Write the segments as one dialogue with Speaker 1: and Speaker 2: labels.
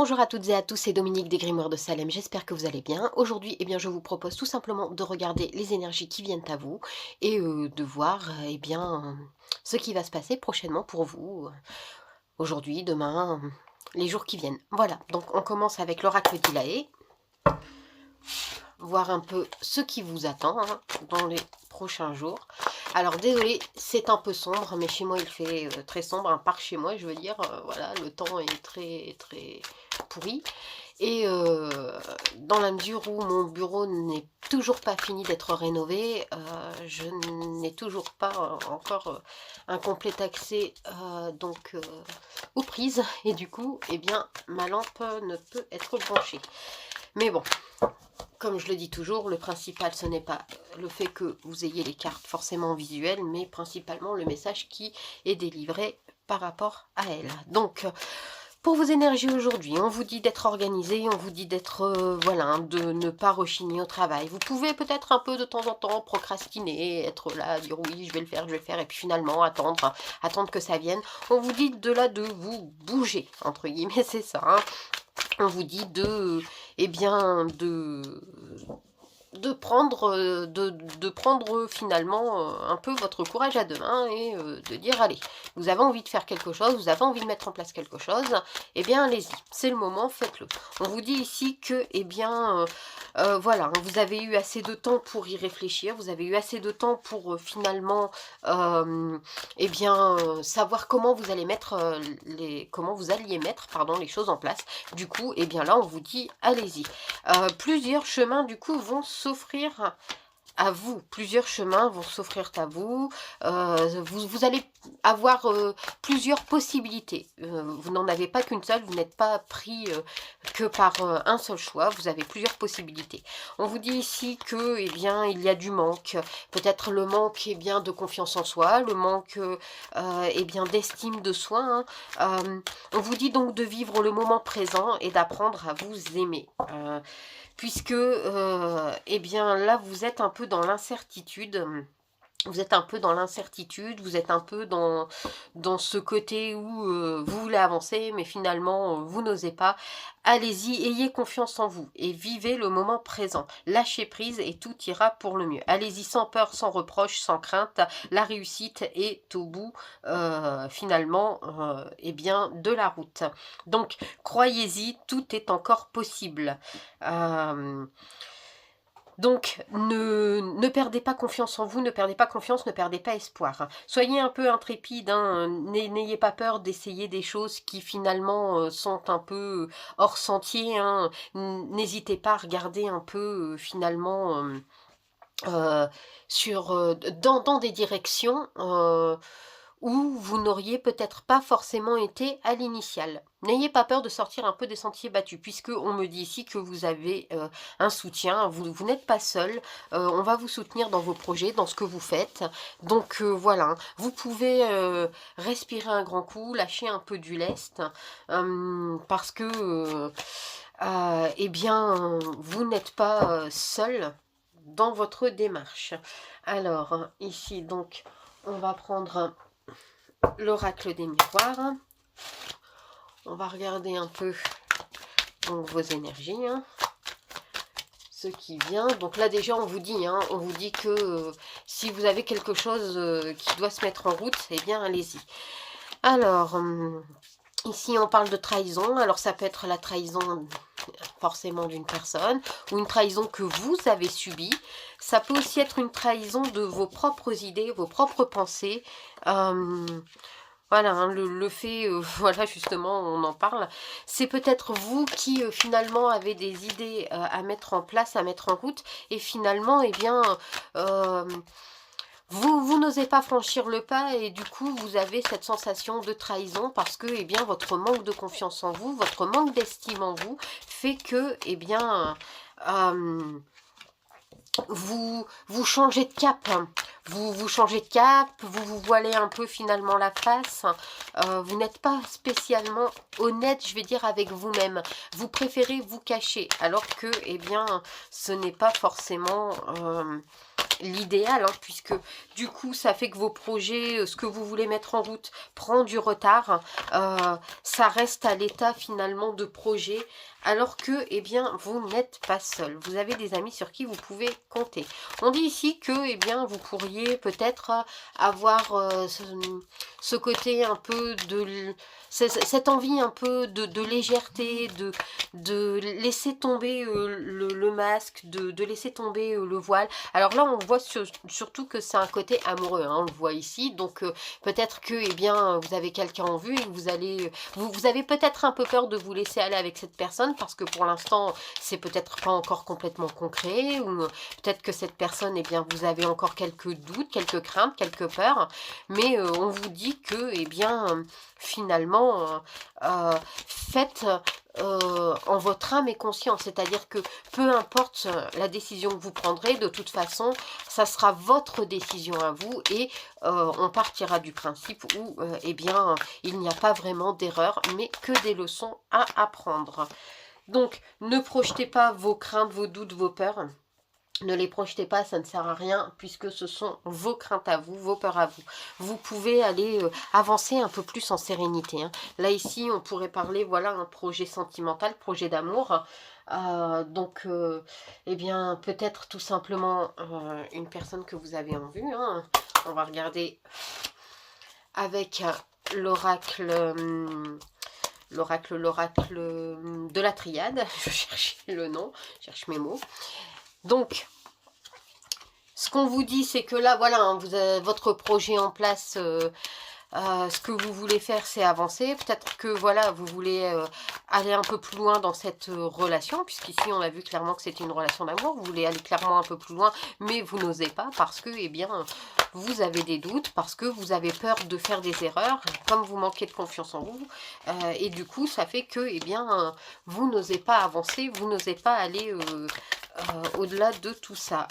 Speaker 1: Bonjour à toutes et à tous, c'est Dominique des Grimoires de Salem, j'espère que vous allez bien. Aujourd'hui, je vous propose tout simplement de regarder les énergies qui viennent à vous et de voir ce qui va se passer prochainement pour vous, aujourd'hui, demain, les jours qui viennent. Voilà, donc on commence avec l'oracle d'Ilaé, voir un peu ce qui vous attend dans les prochains jours. Alors désolé, c'est un peu sombre, mais chez moi il fait très sombre, par chez moi je veux dire, voilà, le temps est très très pourri. Et dans la mesure où mon bureau n'est toujours pas fini d'être rénové, je n'ai toujours pas encore un complet accès aux prises, et du coup, ma lampe ne peut être branchée. Mais bon, comme je le dis toujours, le principal ce n'est pas le fait que vous ayez les cartes forcément visuelles, mais principalement le message qui est délivré par rapport à elle. Donc, pour vos énergies aujourd'hui, on vous dit d'être organisé, on vous dit d'être, voilà, de ne pas rechigner au travail. Vous pouvez peut-être un peu de temps en temps procrastiner, être là, dire oui, je vais le faire, et puis finalement attendre que ça vienne. On vous dit de là de vous bouger, entre guillemets, c'est ça, hein. On vous dit de prendre finalement un peu votre courage à deux mains et de dire allez, vous avez envie de faire quelque chose, vous avez envie de mettre en place quelque chose, eh bien allez-y, c'est le moment, faites-le. On vous dit ici que voilà, vous avez eu assez de temps pour y réfléchir, vous avez eu assez de temps pour finalement savoir comment vous allez mettre les choses en place. Du coup, là on vous dit allez-y. Plusieurs chemins du coup vont s'offrir à vous, vous allez avoir plusieurs possibilités, vous n'en avez pas qu'une seule, vous n'êtes pas pris que par un seul choix, vous avez plusieurs possibilités. On vous dit ici que il y a du manque, peut-être le manque de confiance en soi, le manque d'estime de soi, hein. On vous dit donc de vivre le moment présent et d'apprendre à vous aimer. Puisque là vous êtes un peu dans l'incertitude. Vous êtes un peu dans l'incertitude, vous êtes un peu dans ce côté où vous voulez avancer, mais finalement vous n'osez pas. Allez-y, ayez confiance en vous et vivez le moment présent. Lâchez prise et tout ira pour le mieux. Allez-y sans peur, sans reproche, sans crainte. La réussite est au bout de la route. Donc croyez-y, tout est encore possible. Donc, ne perdez pas confiance en vous, ne perdez pas confiance, ne perdez pas espoir. Soyez un peu intrépide, hein, n'ayez pas peur d'essayer des choses qui finalement sont un peu hors sentier, hein. N'hésitez pas à regarder un peu dans des directions où vous n'auriez peut-être pas forcément été à l'initiale. N'ayez pas peur de sortir un peu des sentiers battus, puisque on me dit ici que vous avez un soutien, vous n'êtes pas seul, on va vous soutenir dans vos projets, dans ce que vous faites. Donc voilà, vous pouvez respirer un grand coup, lâcher un peu du lest, parce que vous n'êtes pas seul dans votre démarche. Alors ici donc on va prendre l'oracle des miroirs. On va regarder un peu donc, vos énergies, hein, ce qui vient. Donc là déjà on vous dit que si vous avez quelque chose qui doit se mettre en route, eh bien allez-y. Alors ici on parle de trahison. Alors ça peut être la trahison forcément d'une personne ou une trahison que vous avez subie. Ça peut aussi être une trahison de vos propres idées, vos propres pensées. Voilà, hein, le fait, voilà justement on en parle, c'est peut-être vous qui finalement avez des idées à mettre en place, à mettre en route, et finalement vous n'osez pas franchir le pas, et du coup vous avez cette sensation de trahison parce que votre manque de confiance en vous, votre manque d'estime en vous fait que vous changez de cap, vous changez de cap, vous vous voilez un peu finalement la face, vous n'êtes pas spécialement honnête, je vais dire, avec vous-même, vous préférez vous cacher, alors que ce n'est pas forcément l'idéal, hein, puisque du coup ça fait que vos projets, ce que vous voulez mettre en route prend du retard, ça reste à l'état finalement de projet, alors que eh bien vous n'êtes pas seul, vous avez des amis sur qui vous pouvez compter. On dit ici que eh bien vous pourriez peut-être avoir ce côté un peu de cette envie un peu de légèreté, de laisser tomber le masque, de laisser tomber le voile. Alors là, on voit surtout que c'est un côté amoureux, hein, on le voit ici. Donc peut-être que eh bien, vous avez quelqu'un en vue et que vous allez... Vous avez peut-être un peu peur de vous laisser aller avec cette personne parce que pour l'instant, c'est peut-être pas encore complètement concret. Ou peut-être que cette personne, eh bien, vous avez encore quelques doutes, quelques craintes, quelques peurs. Mais on vous dit que, eh bien, finalement, faites en votre âme et conscience, c'est-à-dire que peu importe la décision que vous prendrez, de toute façon, ça sera votre décision à vous et on partira du principe où, eh bien, il n'y a pas vraiment d'erreur, mais que des leçons à apprendre. Donc, ne projetez pas vos craintes, vos doutes, vos peurs. Ne les projetez pas, ça ne sert à rien, puisque ce sont vos craintes à vous, vos peurs à vous. Vous pouvez aller avancer un peu plus en sérénité, hein. Là, ici, on pourrait parler, voilà, un projet sentimental, projet d'amour. Donc, eh bien, peut-être tout simplement une personne que vous avez en vue, hein. On va regarder avec l'oracle... l'oracle de la triade. Je cherche le nom, je cherche mes mots. Donc, ce qu'on vous dit, c'est que là, voilà, hein, vous avez votre projet en place. Ce que vous voulez faire, c'est avancer. Peut-être que, voilà, vous voulez aller un peu plus loin dans cette relation, puisqu'ici, on a vu clairement que c'était une relation d'amour. Vous voulez aller clairement un peu plus loin, mais vous n'osez pas parce que, eh bien, vous avez des doutes, parce que vous avez peur de faire des erreurs, comme vous manquez de confiance en vous. Et du coup, ça fait que, eh bien, vous n'osez pas avancer, vous n'osez pas aller... au-delà de tout ça,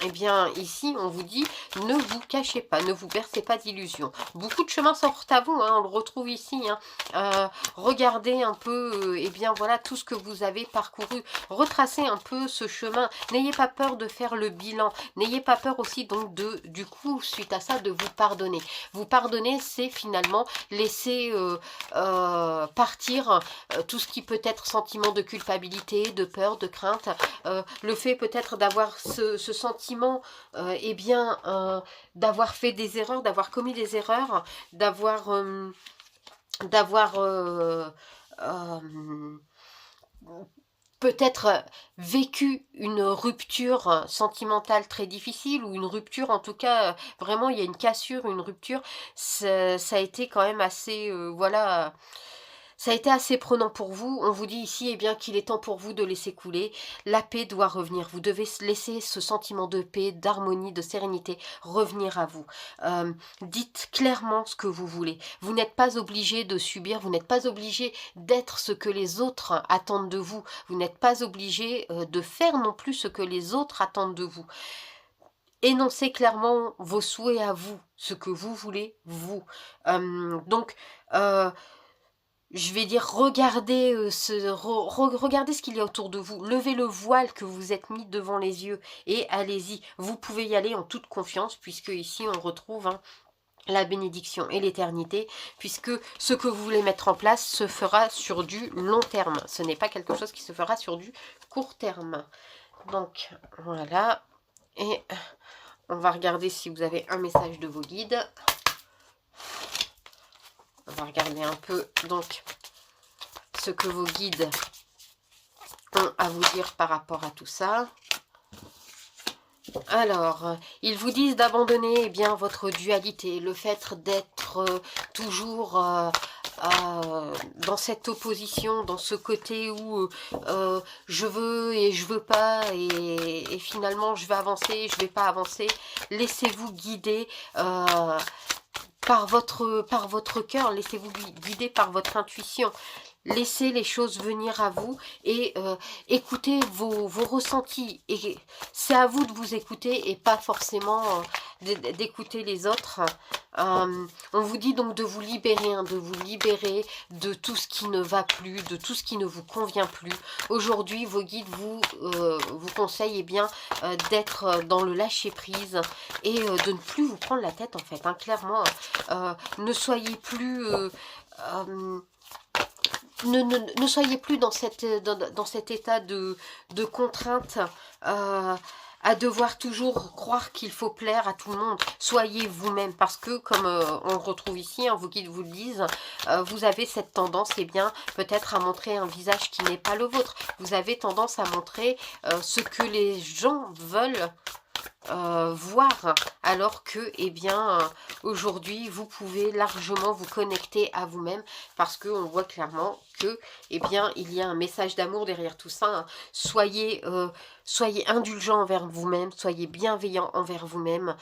Speaker 1: eh bien ici on vous dit ne vous cachez pas, ne vous bercez pas d'illusions. Beaucoup de chemins s'offrent à vous, hein, on le retrouve ici, hein. Regardez un peu, eh bien voilà tout ce que vous avez parcouru, retracez un peu ce chemin, n'ayez pas peur de faire le bilan, n'ayez pas peur aussi donc du coup suite à ça de vous pardonner. Vous pardonner, c'est finalement laisser partir tout ce qui peut être sentiment de culpabilité, de peur, de crainte. Le fait peut-être d'avoir ce sentiment, eh bien, d'avoir fait des erreurs, d'avoir commis des erreurs, d'avoir peut-être vécu une rupture sentimentale très difficile, ou une rupture, en tout cas, vraiment, il y a une cassure, une rupture, ça a été quand même assez, voilà... Ça a été assez prenant pour vous. On vous dit ici eh bien qu'il est temps pour vous de laisser couler. La paix doit revenir. Vous devez laisser ce sentiment de paix, d'harmonie, de sérénité revenir à vous. Dites clairement ce que vous voulez. Vous n'êtes pas obligé de subir. Vous n'êtes pas obligé d'être ce que les autres attendent de vous. Vous n'êtes pas obligé de faire non plus ce que les autres attendent de vous. Énoncez clairement vos souhaits à vous, ce que vous voulez, vous. Donc... je vais dire, regardez, regardez ce qu'il y a autour de vous. Levez le voile que vous êtes mis devant les yeux et allez-y. Vous pouvez y aller en toute confiance puisque ici on retrouve la bénédiction et l'éternité, puisque ce que vous voulez mettre en place se fera sur du long terme. Ce n'est pas quelque chose qui se fera sur du court terme. Donc voilà. Et on va regarder si vous avez un message de vos guides. On va regarder un peu donc ce que vos guides ont à vous dire par rapport à tout ça. Alors, ils vous disent d'abandonner eh bien votre dualité, le fait d'être toujours dans cette opposition, dans ce côté où je veux et je veux pas, et finalement je vais avancer, je vais pas avancer. Laissez-vous guider par votre cœur, laissez-vous guider par votre intuition. Laissez les choses venir à vous et écoutez vos ressentis. Et c'est à vous de vous écouter et pas forcément d'écouter les autres. On vous dit donc de vous libérer, de vous libérer de tout ce qui ne va plus, de tout ce qui ne vous convient plus. Aujourd'hui, vos guides vous conseille, eh bien, d'être dans le lâcher prise et de ne plus vous prendre la tête, en fait, hein, clairement. Ne soyez plus, hem, ne soyez plus dans dans cet état de contrainte, à devoir toujours croire qu'il faut plaire à tout le monde. Soyez vous-même parce que, comme on le retrouve ici, hein, vos guides vous le disent, vous avez cette tendance, eh bien, peut-être à montrer un visage qui n'est pas le vôtre. Vous avez tendance à montrer ce que les gens veulent voir, alors que, eh bien, aujourd'hui, vous pouvez largement vous connecter à vous-même parce que on voit clairement que, eh bien, il y a un message d'amour derrière tout ça, hein. Soyez indulgent envers vous-même, soyez bienveillant envers vous-même.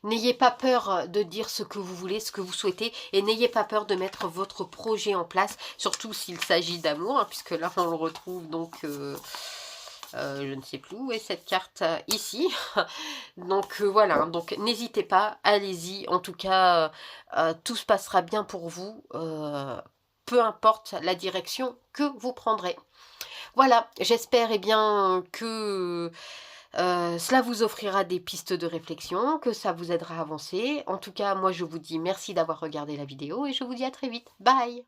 Speaker 1: N'ayez pas peur de dire ce que vous voulez, ce que vous souhaitez, et n'ayez pas peur de mettre votre projet en place, surtout s'il s'agit d'amour, hein, puisque là, on le retrouve donc... je ne sais plus où est cette carte, ici. Donc voilà, hein, donc n'hésitez pas, allez-y. En tout cas, tout se passera bien pour vous, peu importe la direction que vous prendrez. Voilà, j'espère, eh bien, que cela vous offrira des pistes de réflexion, que ça vous aidera à avancer. En tout cas, moi je vous dis merci d'avoir regardé la vidéo et je vous dis à très vite. Bye!